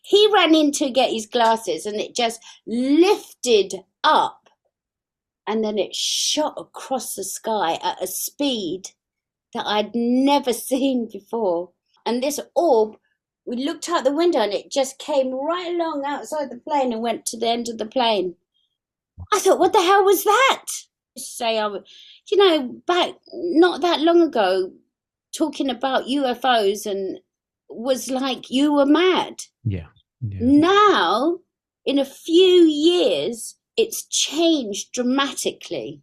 He ran in to get his glasses and it just lifted up and then it shot across the sky at a speed that I'd never seen before. And this orb, we looked out the window and it just came right along outside the plane and went to the end of the plane. I thought, what the hell was that? Say, back not that long ago, talking about UFOs and was like you were mad. Yeah. Now, in a few years, it's changed dramatically.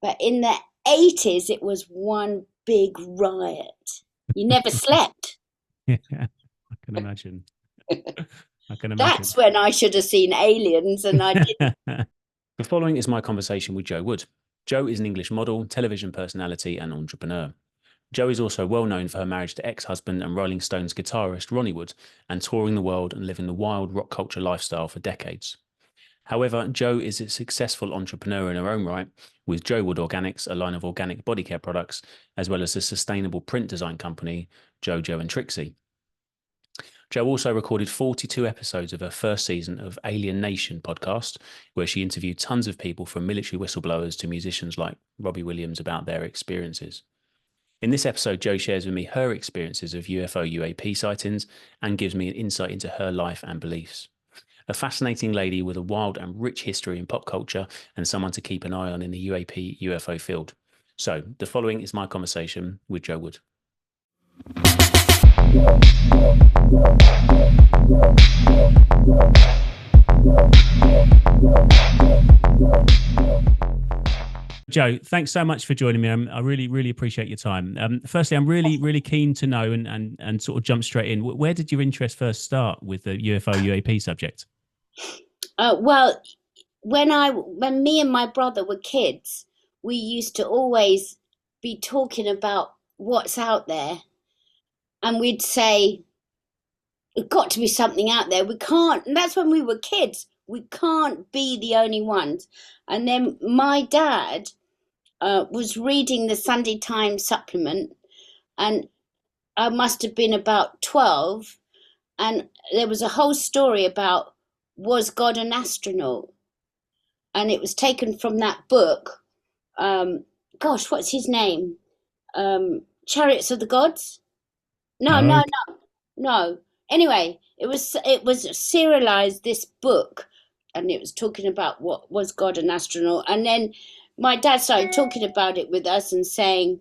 But in the 80s, it was one big riot. You never slept. Yeah, I can imagine. That's when I should have seen aliens, and I didn't. The following is my conversation with Jo Wood. Jo is an English model, television personality, and entrepreneur. Jo is also well known for her marriage to ex-husband and Rolling Stones guitarist Ronnie Wood, and touring the world and living the wild rock culture lifestyle for decades. However, Jo is a successful entrepreneur in her own right, with Jo Wood Organics, a line of organic body care products, as well as the sustainable print design company, Jo-Jo and Trixie. Jo also recorded 42 episodes of her first season of Alien Nation podcast, where she interviewed tons of people from military whistleblowers to musicians like Robbie Williams about their experiences. In this episode, Jo shares with me her experiences of UFO UAP sightings and gives me an insight into her life and beliefs. A fascinating lady with a wild and rich history in pop culture and someone to keep an eye on in the UAP UFO field. So the following is my conversation with Jo Wood. Jo, thanks so much for joining me. I really, really appreciate your time. Firstly, I'm really, really keen to know and sort of jump straight in. Where did your interest first start with the UFO UAP subject? Well, when me and my brother were kids, we used to always be talking about what's out there, and we'd say, "There's got to be something out there. We can't." And that's when we were kids. We can't be the only ones. And then my dad was reading the Sunday Times supplement, and I must have been about 12, and there was a whole story about, was God an astronaut? And it was taken from that book. Gosh, what's his name? Chariots of the Gods? No. Anyway, it was serialized, this book, and it was talking about what was God an astronaut. And then my dad started talking about it with us and saying,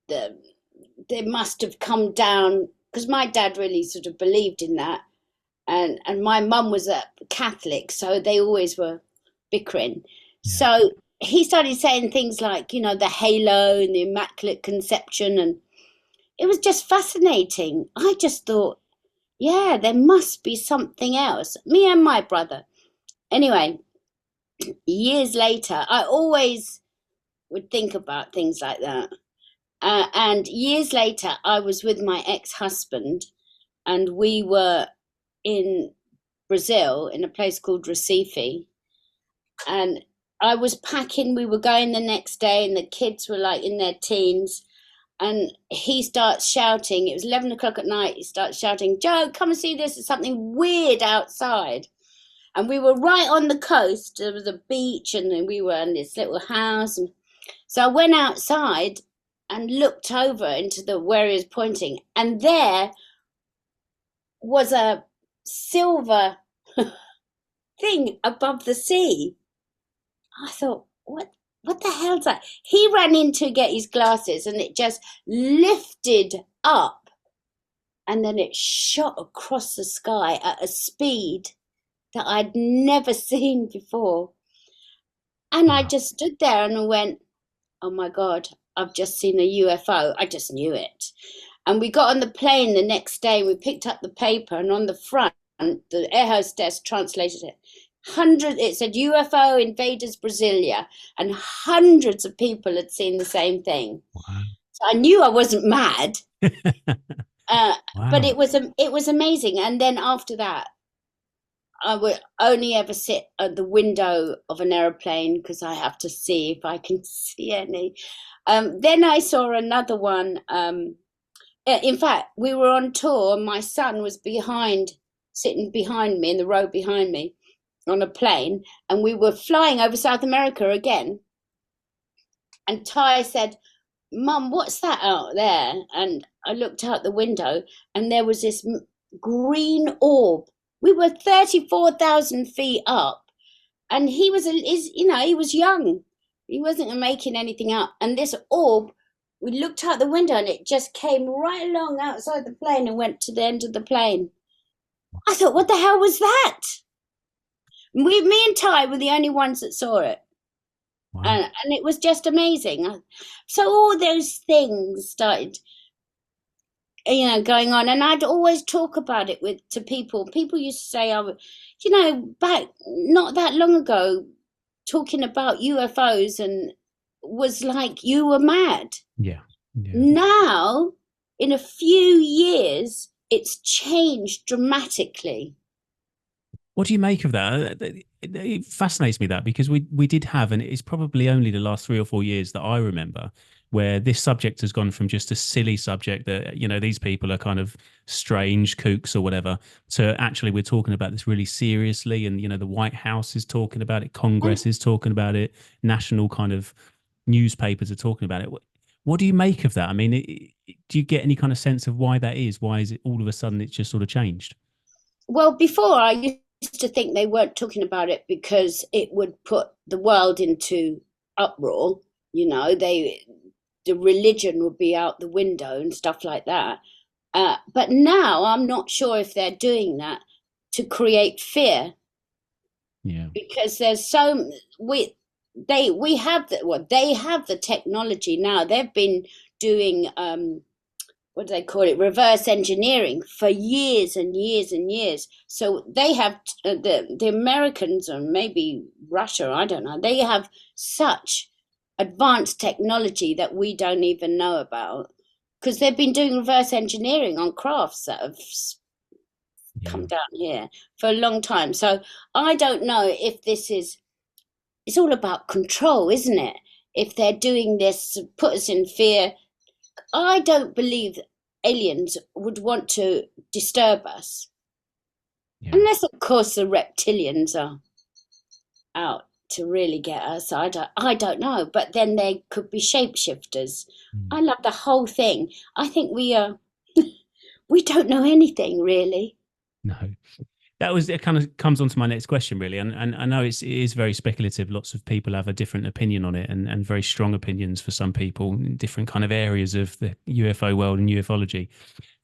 they must have come down, because my dad really sort of believed in that, and my mum was a Catholic, so they always were bickering. Yeah. So he started saying things like, the halo and the Immaculate Conception, and it was just fascinating. I just thought, yeah, there must be something else. Me and my brother. Anyway, years later, I always would think about things like that. And years later, I was with my ex-husband, and we were in Brazil in a place called Recife. And I was packing, we were going the next day, and the kids were like in their teens. And he starts shouting, it was 11 o'clock at night, he starts shouting, "Jo, come and see this, there's something weird outside." And we were right on the coast, there was a beach, and we were in this little house. And so I went outside and looked over into where he was pointing, and there was a silver thing above the sea. I thought, what the hell's that? He ran in to get his glasses and it just lifted up and then it shot across the sky at a speed that I'd never seen before. And I just stood there and I went, oh my God, I've just seen a UFO. I just knew it. And we got on the plane the next day, we picked up the paper, and on the front, the air hostess translated it. It said UFO invaders Brasilia, and hundreds of people had seen the same thing. Wow. So I knew I wasn't mad. Wow. But it was amazing. And then after that, I would only ever sit at the window of an aeroplane because I have to see if I can see any. Then I saw another one In fact, we were on tour and my son was sitting behind me in the row behind me on a plane, and we were flying over South America again. And Ty said, Mum, what's that out there? And I looked out the window and there was this green orb. We were 34,000 feet up, and he was young. He wasn't making anything up. And this orb, we looked out the window and it just came right along outside the plane and went to the end of the plane. I thought, what the hell was that? Me and Ty were the only ones that saw it. Wow. And it was just amazing. So all those things started, going on, and I'd always talk about it to people. People used to say, back not that long ago, talking about UFOs and was like you were mad. Yeah. Now, in a few years, it's changed dramatically. What do you make of that? It fascinates me that, because we did have, and it's probably only the last 3 or 4 years that I remember, where this subject has gone from just a silly subject that, these people are kind of strange kooks or whatever, to actually we're talking about this really seriously. And, the White House is talking about it, Congress is talking about it, national kind of newspapers are talking about it. What do you make of that? I mean, do you get any kind of sense of why that is? Why is it all of a sudden it's just sort of changed? Well, before I used to think they weren't talking about it because it would put the world into uproar. The religion would be out the window and stuff like that. But now I'm not sure if they're doing that to create fear. Yeah. Because they have the technology now. They've been doing what do they call it, reverse engineering for years and years and years. So they have the Americans, or maybe Russia, I don't know, they have such advanced technology that we don't even know about, because they've been doing reverse engineering on crafts that have come down here for a long time. So I don't know if it's all about control, isn't it? If they're doing this to put us in fear. I don't believe aliens would want to disturb us. Yeah. Unless, of course, the reptilians are out to really get us. I don't know. But then they could be shapeshifters. I love the whole thing. I think we don't know anything, really. No. It kind of comes on to my next question, really. And I know it is very speculative. Lots of people have a different opinion on it, and very strong opinions for some people in different kind of areas of the UFO world and ufology.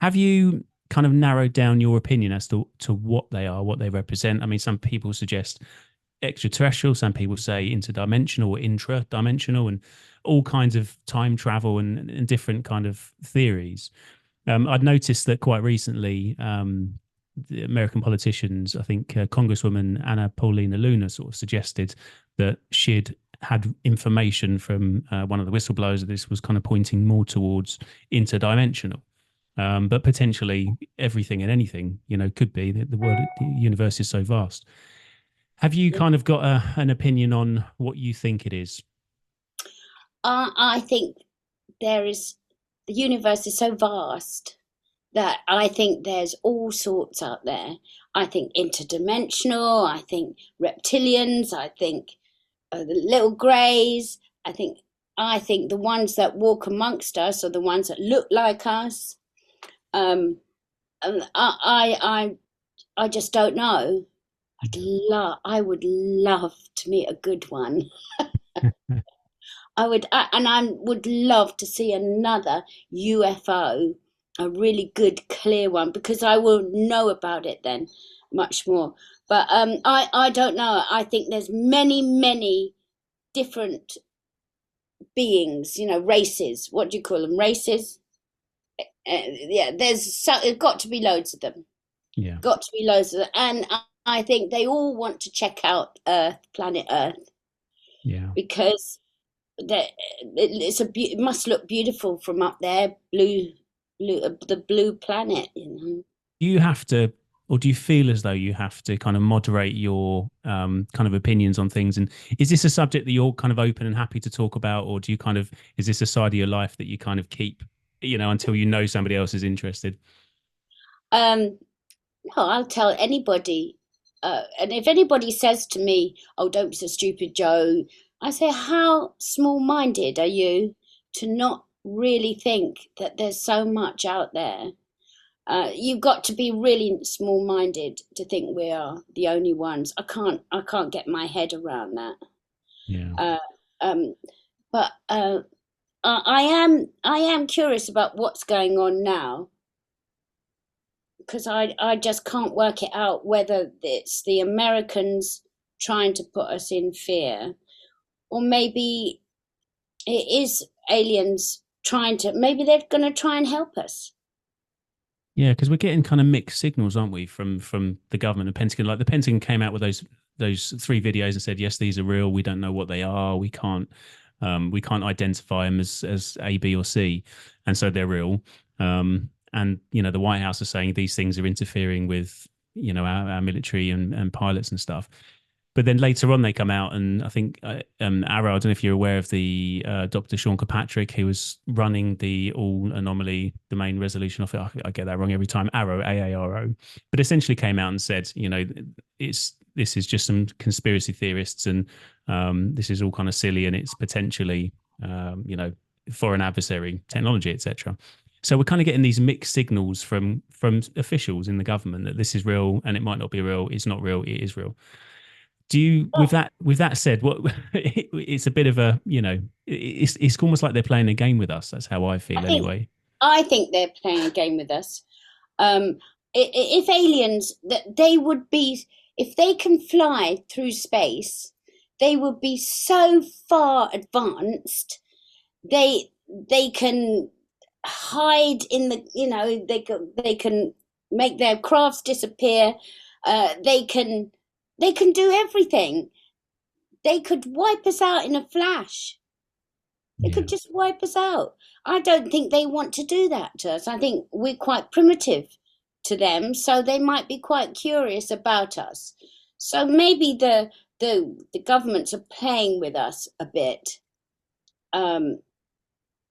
Have you kind of narrowed down your opinion as to what they are, what they represent? I mean, some people suggest extraterrestrial, some people say interdimensional or intra-dimensional, and all kinds of time travel and different kind of theories. I'd noticed that quite recently, the American politicians, I think Congresswoman Anna Paulina Luna sort of suggested that she'd had information from one of the whistleblowers that this was kind of pointing more towards interdimensional. But potentially everything and anything, could be. The universe is so vast. Have you kind of got an opinion on what you think it is? I think the universe is so vast that I think there's all sorts out there. I think interdimensional, I think reptilians, I think the little greys, I think the ones that walk amongst us are the ones that look like us. And I just don't know. I would love to meet a good one. I would love to see another UFO, a really good, clear one, because I will know about it then much more. But I don't know. I think there's many, many different beings, races. What do you call them? Races? Yeah, there's got to be loads of them. Yeah. Got to be loads of them. And I think they all want to check out planet Earth. Yeah. Because it must look beautiful from up there, the blue planet. You have to, or do you feel as though you have to kind of moderate your kind of opinions on things? And is this a subject that you're kind of open and happy to talk about, or do you is this a side of your life that you kind of keep until you know somebody else is interested. Um, no, I'll tell anybody. And if anybody says to me, "Oh, don't be so stupid, Joe," I say, "How small-minded are you to not really think that there's so much out there?" You've got to be really small-minded to think we are the only ones. I can't get my head around that. Yeah. Uh, um, but I am curious about what's going on now, because I just can't work it out whether it's the Americans trying to put us in fear, or maybe it is aliens trying to, maybe they're going to try and help us. Yeah, because we're getting kind of mixed signals, aren't we, from the government and Pentagon? Like the Pentagon came out with those three videos and said, yes, these are real. We don't know what they are. We can't identify them as A, B, or C, and so they're real. And the White House is saying these things are interfering with our military and pilots and stuff. But then later on, they come out, and I think Arrow. I don't know if you're aware of the Dr. Sean Kirkpatrick, who was running the All Anomaly Domain Resolution Office. I get that wrong every time. Arrow, AARO, but essentially came out and said, this is just some conspiracy theorists, and this is all kind of silly, and it's potentially, foreign adversary technology, etc. So we're kind of getting these mixed signals from officials in the government that this is real, and it might not be real. It's not real. It is real. Do you, with that said, what it's a bit of a, it's almost like they're playing a game with us. That's how I I feel think anyway. I think they're playing a game with us. Um, if aliens, that they would be, if they can fly through space, they would be so far advanced. They can hide in the, they can make their crafts disappear. They can do everything. They could wipe us out in a flash. They Yeah. could just wipe us out. I don't think they want to do that to us. I think we're quite primitive to them, so they might be quite curious about us. So maybe the governments are playing with us a bit. Um,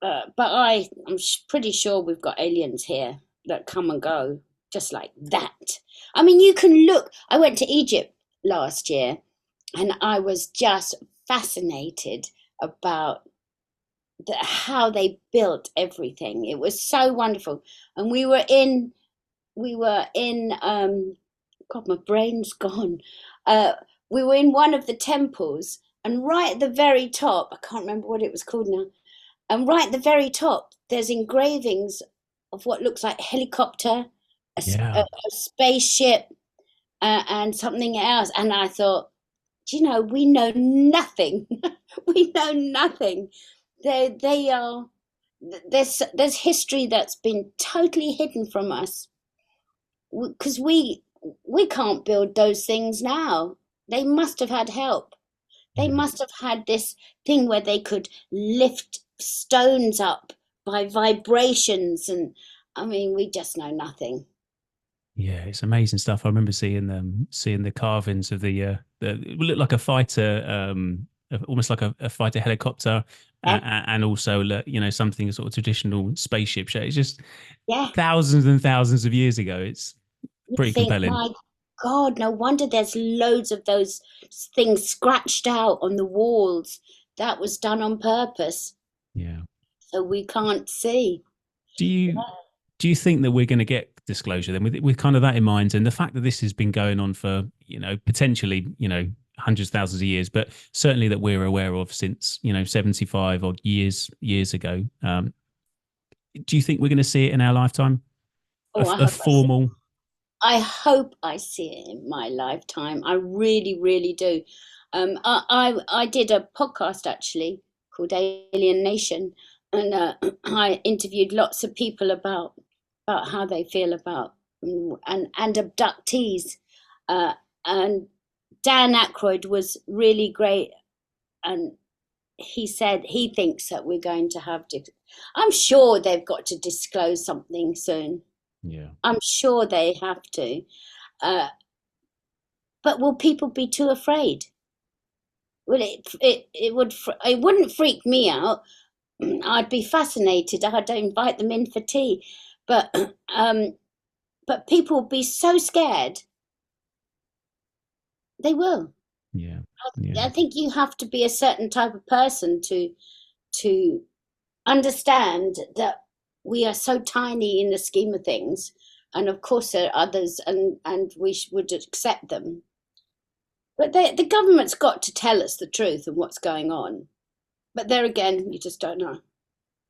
but I'm pretty sure we've got aliens here that come and go just like that. I mean, you can look. I went to Egypt last year, and I was just fascinated about how they built everything. It was so wonderful. And we were in God, my brain's gone. Uh, we were in one of the temples, and right at the very top, I can't remember what it was called now. And right at the very top, there's engravings of what looks like a helicopter, Yeah. a spaceship, and something else. And I thought, we know nothing. We know nothing. They are there's history that's been totally hidden from us, because we can't build those things now. They must have had help. They Yeah. must have had this thing where they could lift stones up by vibrations, and I mean, we just know nothing. Yeah, it's amazing stuff. I remember seeing the carvings of the it looked like a fighter, almost like a fighter helicopter, Yeah, and also something sort of traditional spaceship shape. It's just yeah. thousands and thousands of years ago. It's You pretty think, compelling. my God, no wonder there's loads of those things scratched out on the walls. That was done on purpose, Yeah. so we can't see. Do you do you think that we're going to get disclosure then, with kind of that in mind, and the fact that this has been going on for potentially hundreds thousands of years, but certainly that we're aware of since 75 odd years ago. Do you think we're going to see it in our lifetime? Oh, A formal. I hope I see it in my lifetime. I really, really do. I did a podcast actually called Alien Nation, and I interviewed lots of people about how they feel about, and abductees. Uh, and Dan Aykroyd was really great, and he said he thinks that we're going to have. I'm sure they've got to disclose something soon. Yeah. I'm sure they have to. Uh, but will people be too afraid? Well, it wouldn't freak me out, I'd be fascinated. I'd invite them in for tea, but but people will be so scared. They will. Yeah. I think you have to be a certain type of person to understand that we are so tiny in the scheme of things, and of course there are others, and we would accept them. But the government's got to tell us the truth of what's going on. But there again, you just don't know.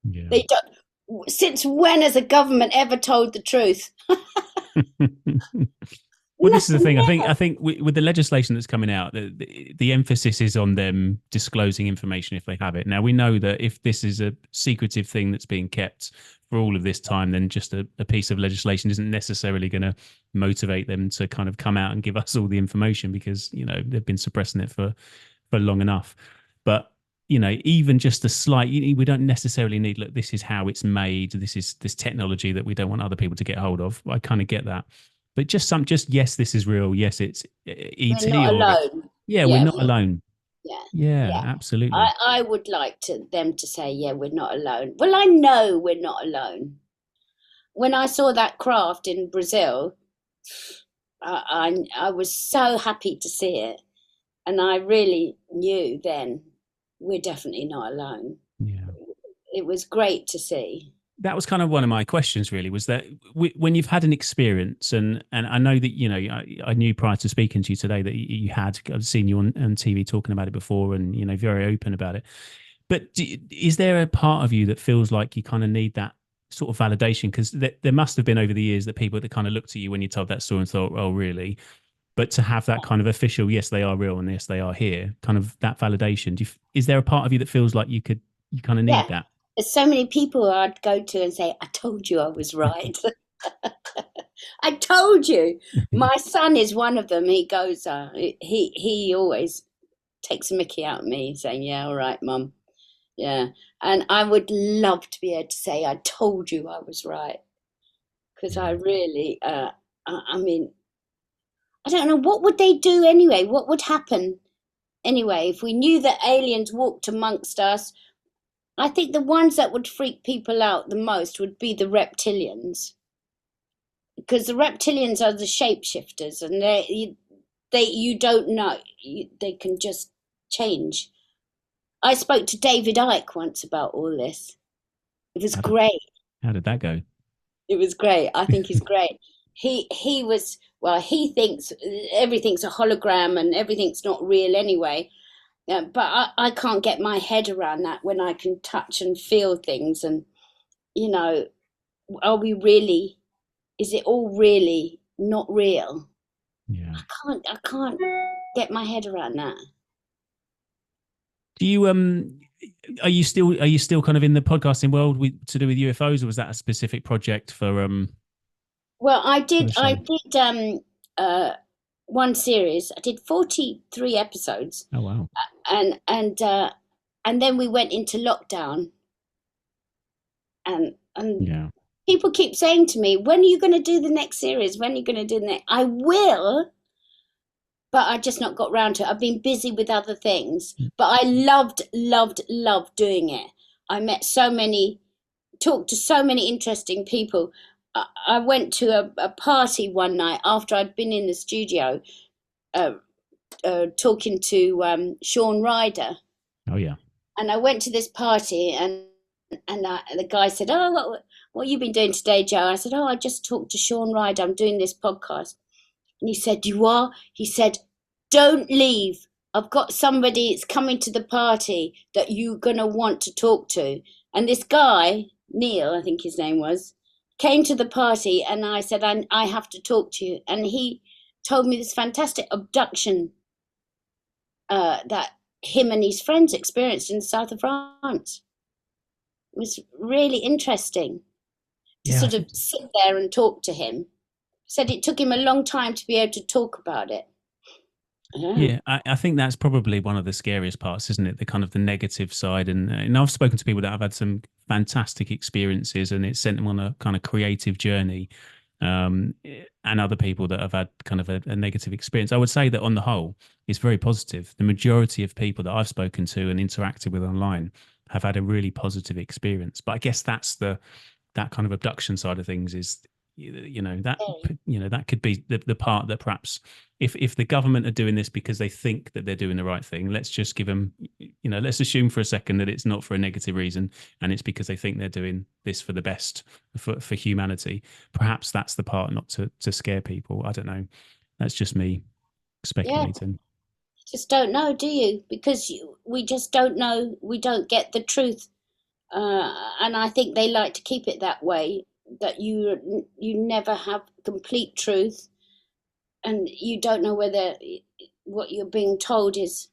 Yeah. They don't. Since when has a government ever told the truth? Well, this is the thing. I think with the legislation that's coming out, the emphasis is on them disclosing information if they have it. Now we know that if this is a secretive thing that's being kept for all of this time, then just a piece of legislation isn't necessarily going to motivate them to kind of come out and give us all the information, because they've been suppressing it for long enough. But even just a slight, we don't necessarily need, look, this is how it's made. This is this technology that we don't want other people to get hold of. I kind of get that. But just yes, this is real. Yes, it's We're ET, not or alone. yeah, we're Yeah, not alone. yeah, Yeah, yeah. absolutely. I would like them to say, yeah, we're not alone. Well, I know we're not alone. When I saw that craft in Brazil, I was so happy to see it, and I really knew then we're definitely not alone. Yeah. It was great to see. That was kind of one of my questions, really, was that when you've had an experience, and I know that, I knew prior to speaking to you today that you had, I've seen you on TV talking about it before, and, very open about it. But is there a part of you that feels like you kind of need that sort of validation? Because there must have been over the years that people that kind of looked at you when you told that story and thought, oh, really? But to have that kind of official, yes, they are real, and yes, they are here, kind of that validation. Is there a part of you that feels like you kind of need Yeah, that? there's so many people I'd go to and say, I told you I was right. I told you. My son is one of them. He goes, he always takes a mickey out of me, saying, yeah, all right, mum. Yeah. And I would love to be able to say, I told you I was right. Because I really, I mean, I don't know, what would they do anyway? What would happen anyway if we knew that aliens walked amongst us? I think the ones that would freak people out the most would be the reptilians, because the reptilians are the shapeshifters, and you don't know, they can just change. I spoke to David Icke once about all this. It was How did, great. how did that go? It was great. I think he's great. He was, well, he thinks everything's a hologram and everything's not real anyway. But I can't get my head around that, when I can touch and feel things, and you know, are we really? Is it all really not real? Yeah. I can't get my head around that. Do you are you still kind of in the podcasting world to do with UFOs, or was that a specific project for Well, I for the did. I show? did one series. I did 43 episodes, Oh wow. and and uh, and then we went into lockdown, and Yeah. people keep saying to me, "When are you going to do the next series? When are you going to do the next?" I will, but I just not got round to it. I've been busy with other things, but I loved doing it. I met so many, talked to so many interesting people. I went to a party one night after I'd been in the studio, uh, talking to Sean Ryder, Oh yeah. and I went to this party, and the guy said, "Oh, what have you been doing today, Joe?" I said, "Oh, I just talked to Sean Ryder. I'm doing this podcast." And he said, "You are?" He said, "Don't leave. I've got somebody that's coming to the party that you're going to want to talk to." And this guy, Neil, I think his name was, came to the party, and I said, I have to talk to you. And he told me this fantastic abduction that him and his friends experienced in the south of France. It was really interesting to Yeah. sort of sit there and talk to him. Said it took him a long time to be able to talk about it. Yeah. Yeah, I think that's probably one of the scariest parts, isn't it? The kind of the negative side, and I've spoken to people that have had some fantastic experiences, and it's sent them on a kind of creative journey, and other people that have had kind of a negative experience. I would say that on the whole, it's very positive. The majority of people that I've spoken to and interacted with online have had a really positive experience. But I guess that's that kind of abduction side of things is, that could be the part that perhaps if the government are doing this because they think that they're doing the right thing, let's just give them, let's assume for a second that it's not for a negative reason and it's because they think they're doing this for the best for humanity. Perhaps that's the part not to scare people. I don't know. That's just me speculating. Just don't know, do you? Because we just don't know. We don't get the truth, and I think they like to keep it that way. That you never have complete truth, and you don't know whether what you're being told is,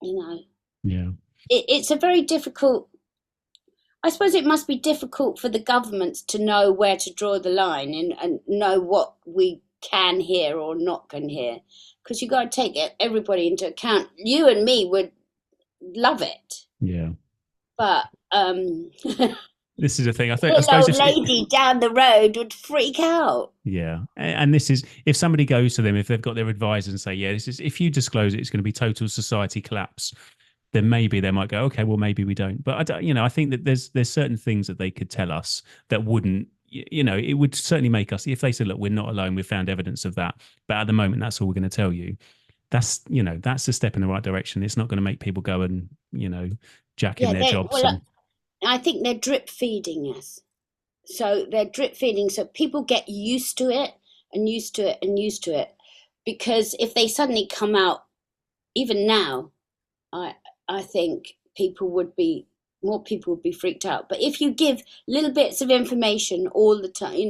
Yeah. It's a very difficult. I suppose it must be difficult for the governments to know where to draw the line and know what we can hear or not can hear, because you got to take everybody into account. You and me would love it, Yeah. but this is the thing. I little suppose old lady down the road would freak out. Yeah, and this is if somebody goes to them, if they've got their advisor and say, yeah, this is, if you disclose it, it's going to be total society collapse. Then maybe they might go, okay, well, maybe we don't. But I don't, I think that there's certain things that they could tell us that wouldn't, it would certainly make us, if they said, look, we're not alone, we've found evidence of that, but at the moment, that's all we're going to tell you. That's a step in the right direction. It's not going to make people go and jack in their jobs. Well, I think they're drip feeding us. So they're drip feeding, so people get used to it and used to it and used to it. Because if they suddenly come out, even now, I think more people would be freaked out. But if you give little bits of information all the time,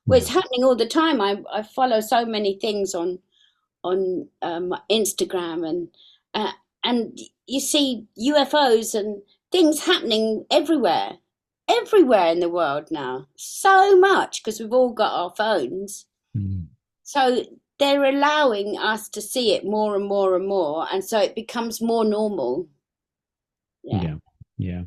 well, it's happening all the time. I follow so many things on Instagram, and you see UFOs and things happening everywhere in the world now. So much, because we've all got our phones. So they're allowing us to see it more and more and more, and so it becomes more normal. Yeah.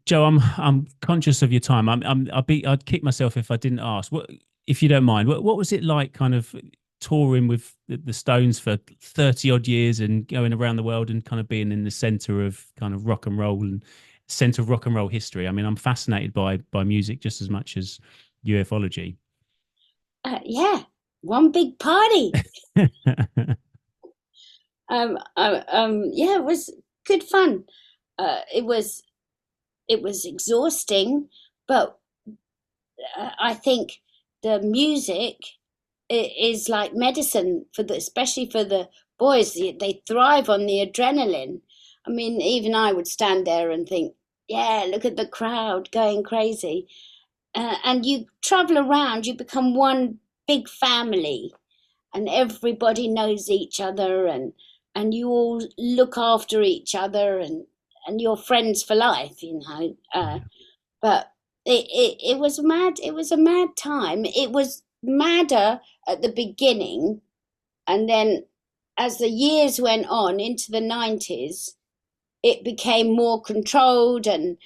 Jo, I'm conscious of your time. I'd kick myself if I didn't ask. What, if you don't mind, what was it like, kind of touring with the Stones for 30 odd years and going around the world and kind of being in the center of kind of rock and roll and center of rock and roll history? I mean, I'm fascinated by music just as much as ufology. Yeah, one big party. Yeah, it was good fun. It was exhausting, but I think the music is like medicine especially for the boys. They thrive on the adrenaline. I mean, even I would stand there and think, yeah, look at the crowd going crazy. And you travel around, you become one big family, and everybody knows each other, and you all look after each other, and you're friends for life, But it was mad. It was a mad time. It was madder at the beginning, and then as the years went on into the 90s, it became more controlled and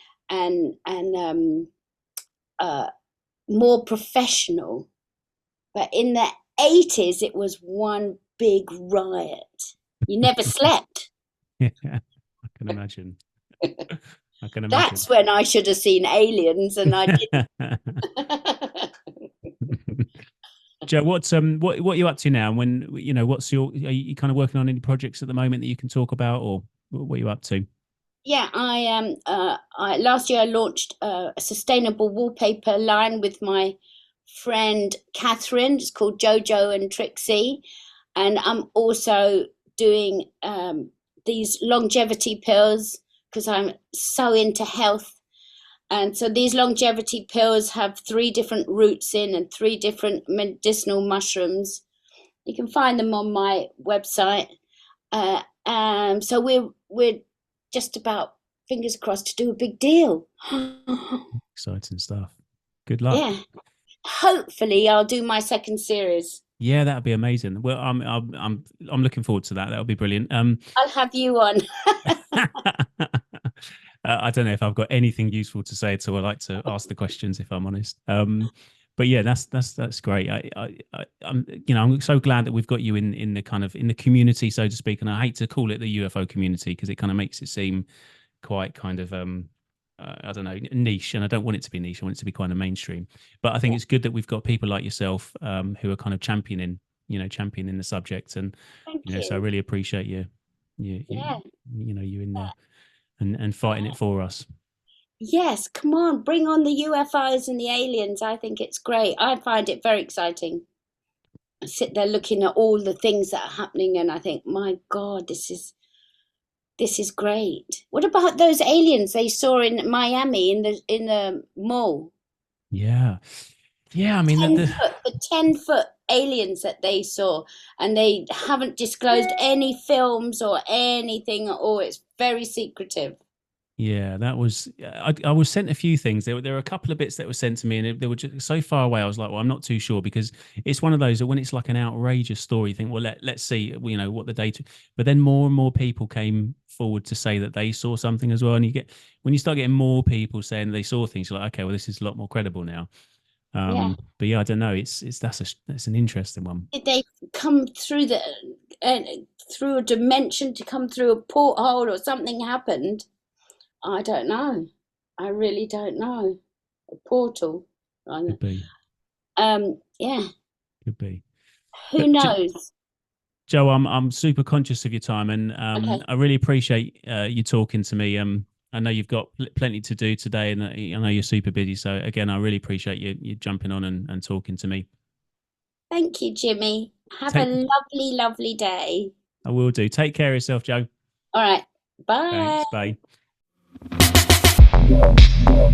more professional. But in the 80s, it was one big riot. You never slept. Yeah, I can imagine. That's when I should have seen aliens, and I didn't. Jo, what are you up to now? When are you kind of working on any projects at the moment that you can talk about, or what are you up to? Yeah, I am. Last year I launched a sustainable wallpaper line with my friend Catherine. It's called Jo-Jo and Trixie, and I'm also doing these longevity pills because I'm so into health. And so these longevity pills have 3 different roots in and 3 different medicinal mushrooms. You can find them on my website. So we're just about, fingers crossed, to do a big deal. Exciting stuff. Good luck. Yeah. Hopefully I'll do my second series. Yeah, that'd be amazing. Well, I'm looking forward to that. That'll be brilliant. I'll have you on. I don't know if I've got anything useful to say, so I like to ask the questions if I'm honest. But yeah, that's great. I'm so glad that we've got you in the kind of in the community, so to speak. And I hate to call it the UFO community because it kind of makes it seem quite kind of I don't know, niche, and I don't want it to be niche. I want it to be kind of mainstream. But I think it's good that we've got people like yourself who are kind of championing the subject, and Thank so I you. really appreciate Yeah. you in there and fighting it for us. Yes, come on, bring on the UFOs and the aliens. I think it's great. I find it very exciting. I sit there looking at all the things that are happening and I think, my God, this is great. What about those aliens they saw in Miami in the mall? Yeah, yeah. I mean, 10 foot, the 10 foot aliens that they saw, and they haven't disclosed any films or anything at all. It's very secretive. yeah, that was. I was sent a few things. There were a couple of bits that were sent to me, and they were just so far away. I was like, well, I'm not too sure, because it's one of those that when it's like an outrageous story, you think, well, let's see, what the data. But then more and more people came forward to say that they saw something as well, and when you start getting more people saying they saw things, you're like, okay, well, this is a lot more credible now. Yeah. But yeah, I don't know. That's an interesting one. Did they come through uh, through a dimension to come through a porthole or something happened? I don't know. I really don't know. A portal. Could be, Yeah. could be. Who But knows? Joe, I'm super conscious of your time, and Okay. I really appreciate you talking to me. I know you've got plenty to do today, and I know you're super busy. So again, I really appreciate you jumping on and talking to me. Thank you, Jimmy. Have a Take, lovely, lovely day. I will do. Take care of yourself, Joe. All right. Bye. Thanks. Bye.